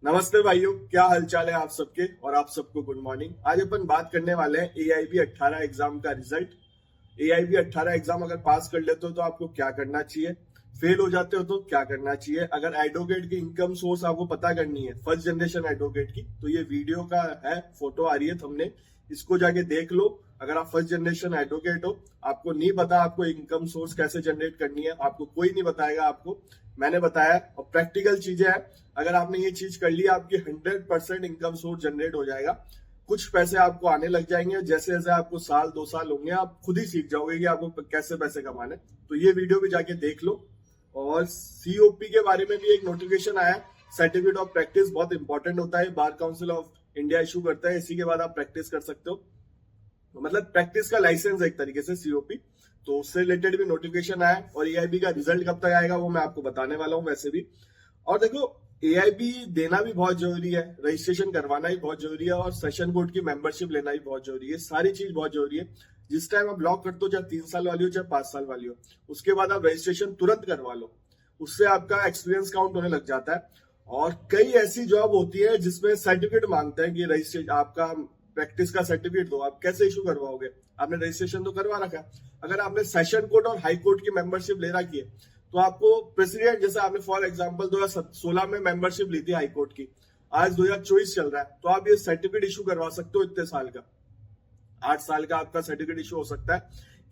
नमस्ते भाइयों, क्या हालचाल है आप सबके। और आप सबको गुड मॉर्निंग। आज अपन बात करने वाले हैं AIB 18 एग्जाम का रिजल्ट। AIB 18 एग्जाम अगर पास कर लेते हो तो आपको क्या करना चाहिए, फेल हो जाते हो तो क्या करना चाहिए, अगर एडवोकेट की इनकम सोर्स आपको पता करनी है, फर्स्ट जनरेशन एडवोकेट की, तो ये वीडियो का है, फोटो आ रही है थंबनेल, इसको जाके देख लो। अगर आप फर्स्ट जनरेशन एडवोकेट हो, आपको नहीं पता आपको इनकम सोर्स कैसे जनरेट करनी है, आपको कोई नहीं बताएगा, आपको मैंने बताया। और प्रैक्टिकल चीजें हैं, अगर आपने ये चीज कर ली आपकी 100% इनकम सोर्स जनरेट हो जाएगा। कुछ पैसे आपको आने लग जाएंगे, जैसे जैसे आपको साल 2 साल होंगे आप खुद ही सीख जाओगे कि आपको कैसे पैसे कमाने। तो ये वीडियो भी जाके देख लो। और COP के बारे में भी एक नोटिफिकेशन आया, सर्टिफिकेट ऑफ प्रैक्टिस, बहुत इंपॉर्टेंट होता है, bar council of India issue करता है, इसी के बाद आप प्रैक्टिस कर सकते हो। मतलब प्रैक्टिस का लाइसेंस है एक तरीके से COP। तो उससे रिलेटेड भी नोटिफिकेशन आया और AIB का रिजल्ट कब तक आएगा वो मैं आपको बताने वाला हूँ वैसे भी। और देखो, AIB देना भी बहुत जरूरी है, रजिस्ट्रेशन करवाना भी बहुत जरूरी है, और सेशन बोर्ड की मेंबरशिप लेना भी बहुत जरूरी है। सारी चीज बहुत जरूरी है। जिस टाइम आप लॉक करते हो, चाहे 3 साल वाली हो चाहे 5 साल वाली हो, उसके बाद आप रजिस्ट्रेशन तुरंत करवा लो, उससे आपका एक्सपीरियंस काउंट होने लग जाता है। और कई ऐसी जॉब होती है जिसमें सर्टिफिकेट मांगते हैं कि रजिस्ट्रेशन आपका प्रैक्टिस का सर्टिफिकेट दो, आप कैसे इशू करवाओगे, आपने रजिस्ट्रेशन तो करवा रखा। अगर आपने सेशन कोर्ट और हाई कोर्ट की मेंबरशिप ले रखी है तो आपको प्रेसिडेंट, जैसे आपने फॉर एग्जांपल 2016 में मेंबरशिप ली थी हाई कोर्ट की, आज 2024 चल रहा है, तो आप ये सर्टिफिकेट इशू करवा सकते हो इतने साल का। 8 साल का आपका सर्टिफिकेट इशू हो सकता है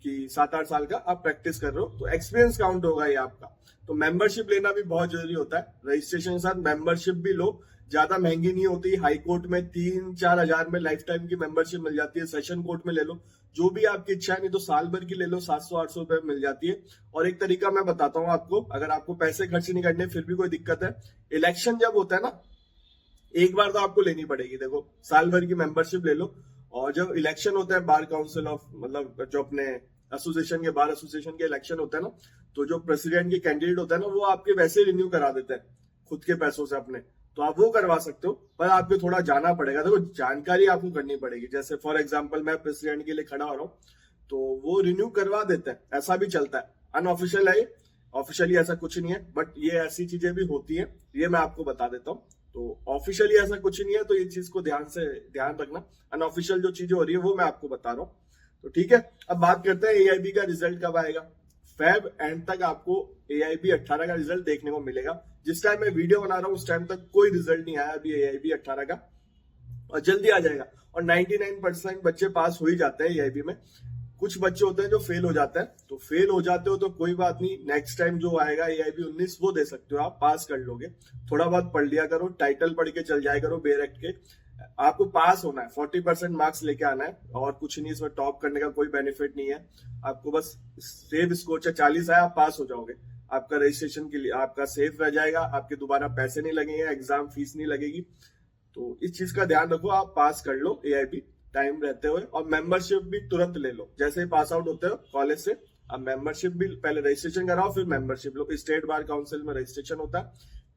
कि 7-8 साल का आप प्रैक्टिस कर रहे हो, तो एक्सपीरियंस काउंट होगा ये आपका। तो मेंबरशिप लेना भी बहुत जरूरी होता है, रजिस्ट्रेशन के साथ मेंबरशिप भी लो। ज्यादा महंगी नहीं होती, हाई कोर्ट में 3-4 हजार में लाइफ टाइम की मेंबरशिप मिल जाती है, सेशन कोर्ट में ले लो, जो भी आपकी इच्छा है, नहीं तो साल भर की ले लो, 700-800 रुपए मिल जाती है। और एक तरीका मैं बताता हूँ आपको, अगर आपको पैसे खर्च नहीं करने फिर भी कोई दिक्कत है, इलेक्शन जब होता है ना, एक बार तो आपको लेनी पड़ेगी। देखो, साल भर की मेंबरशिप ले लो, और जब इलेक्शन होता है बार काउंसिल ऑफ, मतलब जो अपने एसोसिएशन के, बार एसोसिएशन के इलेक्शन होता है ना, तो जो प्रेसिडेंट के कैंडिडेट होता है ना, वो आपके वैसे रिन्यू करा देते हैं खुद के पैसों से अपने, तो आप वो करवा सकते हो, पर आपको थोड़ा जाना पड़ेगा। देखो, जानकारी आपको करनी पड़ेगी। जैसे फॉर एग्जाम्पल मैं प्रेसिडेंट के लिए खड़ा हो रहा हूँ, तो वो रिन्यू करवा देते हैं, ऐसा भी चलता है। अनऑफिशियल है, ऑफिशियली ऐसा कुछ नहीं है, बट ये ऐसी चीजें भी होती है, ये मैं आपको बता देता हूँ। तो ऑफिशियली ऐसा कुछ नहीं है, तो ये चीज को ध्यान रखना। अनऑफिशियल जो चीजें हो रही है वो मैं आपको बता रहा हूँ। तो ठीक है, अब बात करते हैं AIB का रिजल्ट कब आएगा। फेब एंड तक आपको AIB 18 का रिजल्ट देखने को मिलेगा। जिस टाइम मैं वीडियो बना रहा हूँ उस टाइम तक कोई रिजल्ट नहीं आया अभी AIB 18 का, और जल्दी आ जाएगा। और 99% बच्चे पास हो ही जाते हैं AIB में। कुछ बच्चे होते हैं जो फेल हो जाते हैं, तो फेल हो जाते हो तो कोई बात नहीं, नेक्स्ट टाइम जो आएगा AIB 19 वो दे सकते हो, आप पास कर लोगे। थोड़ा बहुत पढ़ लिया करो, टाइटल पढ़ के चल जाया करो बेयर एक्ट के। आपको पास होना है, 40% मार्क्स लेके आना है, और कुछ नहीं, इसमें टॉप करने का कोई बेनिफिट नहीं है। आपको बस सेफ स्कोर, चाहे 40 आया आप पास हो जाओगे, आपका रजिस्ट्रेशन के लिए आपका सेफ रह जाएगा, आपके दोबारा पैसे नहीं लगेंगे, एग्जाम फीस नहीं लगेगी। तो इस चीज का ध्यान रखो, आप पास कर लो AIB टाइम रहते हुए। और मेंबरशिप भी तुरंत ले लो, जैसे ही पास आउट होते हो कॉलेज से, अब मेंबरशिप भी पहले रजिस्ट्रेशन कराओ फिर मेंबरशिप लो। स्टेट बार काउंसिल में रजिस्ट्रेशन होता है,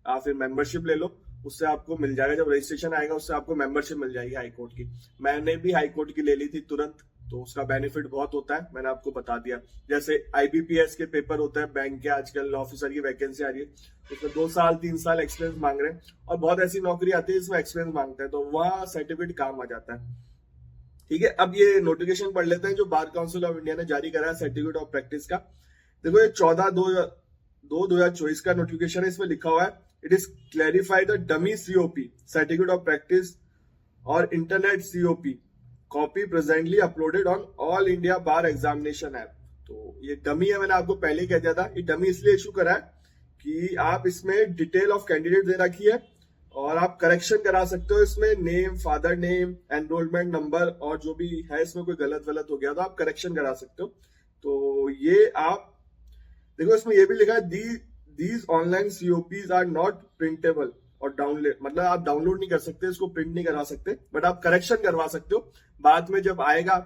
आप फिर मेंबरशिप ले लो, उससे आपको मिल जाएगा। जब रजिस्ट्रेशन आएगा उससे आपको मेंबरशिप मिल जाएगी हाई कोर्ट की। मैंने भी हाई कोर्ट की ले ली थी तुरंत, तो उसका बेनिफिट बहुत होता है, मैंने आपको बता दिया। जैसे IBPS के पेपर होते हैं बैंक के, आजकल ऑफिसर की वैकेंसी आ रही है, उसमें 2 साल 3 साल एक्सपीरियंस मांग रहे हैं, और बहुत ऐसी नौकरी आती है जिसमें एक्सपीरियंस मांगते हैं, तो वहां सर्टिफिकेट काम आ जाता है। ठीक है, अब ये नोटिफिकेशन पढ़ लेते हैं जो बार काउंसिल ऑफ इंडिया ने जारी करा है सर्टिफिकेट ऑफ प्रैक्टिस का। देखो, ये 14/2/2024 का नोटिफिकेशन है, इसमें लिखा हुआ है, it is clarify the dummy COP certificate of practice और internet COP copy presently uploaded on all India bar examination app. तो ये डमी है, मैंने आपको पहले ही कह दिया था, ये डमी इसलिए इशू करा है कि आप इसमें डिटेल ऑफ कैंडिडेट दे रखी है, और आप करेक्शन करा सकते हो इसमें, name, father name, enrolment number, और जो भी है इसमें कोई गलत हो गया तो आप करेक्शन करा सकते हो। तो ये आप देखो, इसमें ये भी लिखा है, these online COPs are not printable और डाउनलोड, मतलब आप डाउनलोड नहीं कर सकते, इसको प्रिंट नहीं करा सकते, बट आप करेक्शन करवा सकते हो। बाद में जब आएगा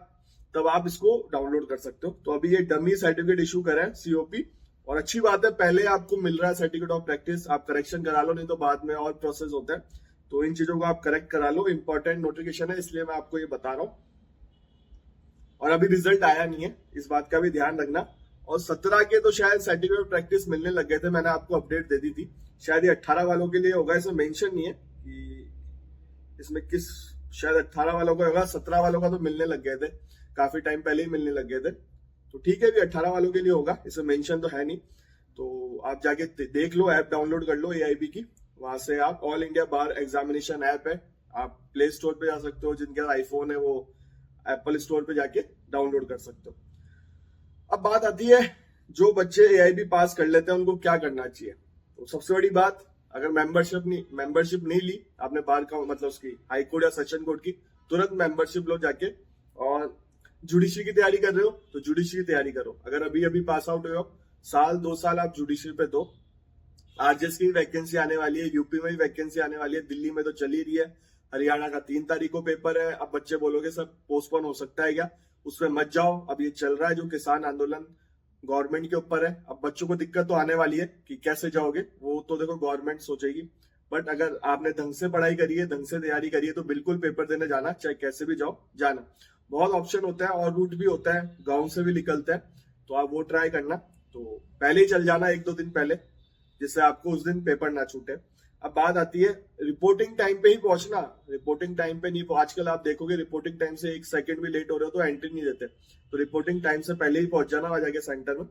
तब आप इसको डाउनलोड कर सकते हो। तो अभी ये डमी सर्टिफिकेट इशू करा है COP, और अच्छी बात है, पहले आपको मिल रहा है सर्टिफिकेट ऑफ प्रैक्टिस, आप करेक्शन करा लो, नहीं तो बाद में और प्रोसेस होता है। तो इन चीजों को आप करेक्ट करा लो, इंपॉर्टेंट नोटिफिकेशन है इसलिए मैं आपको ये बता रहा हूँ। और अभी रिजल्ट आया नहीं है, इस बात का भी ध्यान रखना। और 17 के तो शायद सर्टिफिकेट ऑफ प्रैक्टिस मिलने लग गए थे, मैंने आपको अपडेट दे दी थी। शायद ये 18 वालों के लिए होगा, इसमें मेंशन नहीं है कि इसमें किस, शायद 18 वालों का होगा, 17 वालों का तो मिलने लग गए थे, काफी टाइम पहले ही मिलने लग गए थे। तो ठीक है, भी 18 वालों के लिए होगा, इसमें मेंशन तो है नहीं। तो आप जाके देख लो, ऐप डाउनलोड कर लो एआईबी की, वहां से आप all India bar examination app है, आप प्ले स्टोर पे जा सकते हो, जिनके आईफोन है वो एप्पल स्टोर पे जाके डाउनलोड कर सकते हो। अब बात आती है जो बच्चे एआईबी पास कर लेते हैं उनको क्या करना चाहिए। तो सबसे बड़ी बात, अगर मेंबरशिप नहीं ली आपने बार का, मतलब उसकी हाई कोर्ट या सेशन कोर्ट की, तुरंत मेंबरशिप लो जाके। और जुडिशरी की तैयारी कर रहे हो तो जुडिशरी की तैयारी करो। अगर अभी अभी पास आउट हुए हो, साल 2 साल आप जुडिशरी पे दो। आरजेएस की वैकेंसी आने वाली है, यूपी में भी वैकेंसी आने वाली है, दिल्ली में तो चली रही है, हरियाणा का 3 तारीख को पेपर है। अब बच्चे बोलोगे सर पोस्टपोन हो सकता है क्या, उसमें मत जाओ। अब ये चल रहा है जो किसान आंदोलन, गवर्नमेंट के ऊपर है। अब बच्चों को दिक्कत तो आने वाली है कि कैसे जाओगे, वो तो देखो गवर्नमेंट सोचेगी। बट अगर आपने ढंग से पढ़ाई करी है, ढंग से तैयारी करी है, तो बिल्कुल पेपर देने जाना, चाहे कैसे भी जाओ जाना। बहुत ऑप्शन होता है और रूट भी होता है, गाँव से भी निकलता है, तो आप वो ट्राई करना। तो पहले ही चल जाना 1-2 दिन पहले, जिससे आपको उस दिन पेपर ना छूटे। अब बात आती है रिपोर्टिंग टाइम पे ही पहुंचना। रिपोर्टिंग टाइम पे नहीं, आजकल आप देखोगे रिपोर्टिंग टाइम से 1 सेकंड भी लेट हो रहे हो तो एंट्री नहीं देते। तो रिपोर्टिंग टाइम से पहले ही पहुंच जाना वहां जाके सेंटर में।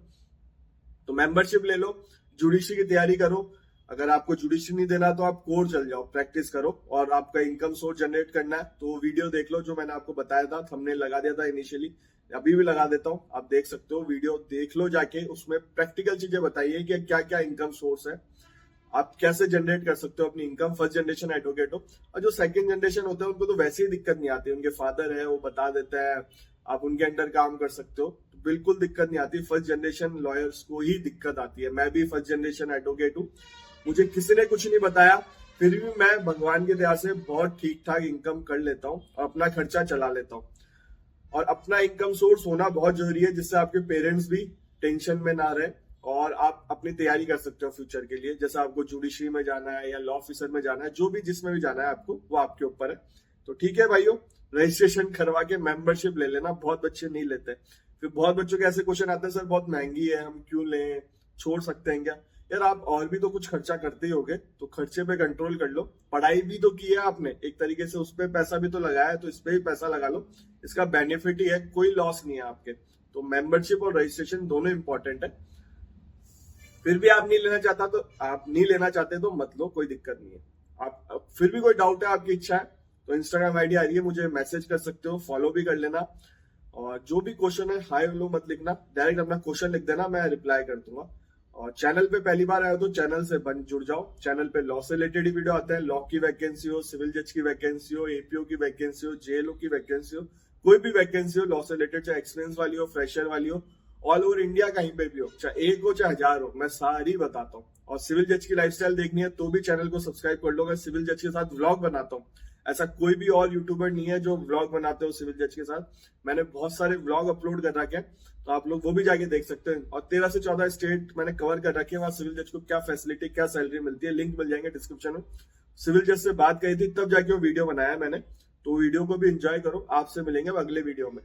तो मेंबरशिप ले लो, जुडिशरी की तैयारी करो। अगर आपको जुडिशरी नहीं देना तो आप कोर चल जाओ, प्रैक्टिस करो। और आपका इनकम सोर्स जनरेट करना है तो वीडियो देख लो जो मैंने आपको बताया था, थंबनेल लगा दिया था इनिशियली, अभी भी लगा देता हूँ, आप देख सकते हो। वीडियो देख लो जाके, उसमें प्रैक्टिकल चीजें बताइए कि क्या क्या इनकम सोर्स है, आप कैसे जनरेट कर सकते हो अपनी इनकम। फर्स्ट जनरेशन एडवोकेट हो, और जो सेकंड जनरेशन होते हैं उनको तो वैसे ही दिक्कत नहीं आती, उनके फादर है वो बता देते हैं, आप उनके अंडर काम कर सकते हो, तो बिल्कुल दिक्कत नहीं आती। फर्स्ट जनरेशन लॉयर्स को ही दिक्कत आती है। मैं भी फर्स्ट जनरेशन एडवोकेट हूँ, मुझे किसी ने कुछ नहीं बताया, फिर भी मैं भगवान की दया से बहुत ठीक ठाक इनकम कर लेता हूँ और अपना खर्चा चला लेता हूँ। और अपना इनकम सोर्स होना बहुत जरूरी है, जिससे आपके पेरेंट्स भी टेंशन में ना रहे और आप अपनी तैयारी कर सकते हो फ्यूचर के लिए। जैसे आपको जुडिशरी में जाना है या लॉ ऑफिसर में जाना है, जो भी जिसमें भी जाना है आपको, वो आपके ऊपर है। तो ठीक है भाइयों, रजिस्ट्रेशन करवा के मेंबरशिप ले लेना, बहुत बच्चे नहीं लेते। फिर बहुत बच्चों के ऐसे क्वेश्चन आते हैं, सर बहुत महंगी है, हम क्यों लें, छोड़ सकते हैं क्या। यार आप और भी तो कुछ खर्चा करते ही होगे, तो खर्चे पे कंट्रोल कर लो। पढ़ाई भी तो की है आपने एक तरीके से, उस पर पैसा भी तो लगाया है, तो इस पे भी पैसा लगा लो, इसका बेनिफिट ही है, कोई लॉस नहीं है आपके। तो मेंबरशिप और रजिस्ट्रेशन दोनों इंपॉर्टेंट है। फिर भी आप नहीं लेना चाहता तो आप नहीं लेना चाहते तो मत लो, कोई दिक्कत नहीं है। आप फिर भी कोई डाउट है, आपकी इच्छा है तो इंस्टाग्राम आईडी आ रही है, मुझे मैसेज कर सकते हो, फॉलो भी कर लेना। और जो भी क्वेश्चन है हाई लो मत लिखना, डायरेक्ट अपना क्वेश्चन लिख देना, मैं रिप्लाई कर दूंगा। और चैनल पे पहली बार आए हो तो चैनल से जुड़ जाओ। चैनल पे लॉ से रिलेटेड ही वीडियो आते हैं, लॉ की वैकेंसी हो, सिविल जज की वैकेंसी हो, एपीओ की वैकेंसी हो, जेएलओ की वैकेंसी हो, कोई भी वैकेंसी हो लॉ से रिलेटेड, चाहे एक्सपीरियंस वाली हो, फ्रेशर वाली हो, ऑल ओवर इंडिया कहीं पे भी हो, चाहे 1 हो चाहे 1000 हो, मैं सारी बताता हूँ। और सिविल जज की लाइफस्टाइल देखनी है तो भी चैनल को सब्सक्राइब कर लो। मैं सिविल जज के साथ व्लॉग बनाता हूँ, ऐसा कोई भी और यूट्यूबर नहीं है जो व्लॉग बनाते हो सिविल जज के साथ। मैंने बहुत सारे व्लॉग अपलोड कर रखे हैं, तो आप लोग वो भी जाके देख सकते हैं। और 13 से 14 स्टेट मैंने कवर कर रखे हैं, वहां सिविल जज को क्या फैसिलिटी, क्या सैलरी मिलती है, लिंक मिल जाएंगे डिस्क्रिप्शन में। सिविल जज से बात करी थी तब जाके वो वीडियो बनाया मैंने, तो वीडियो को भी एंजॉय करो। आपसे मिलेंगे अगले वीडियो में।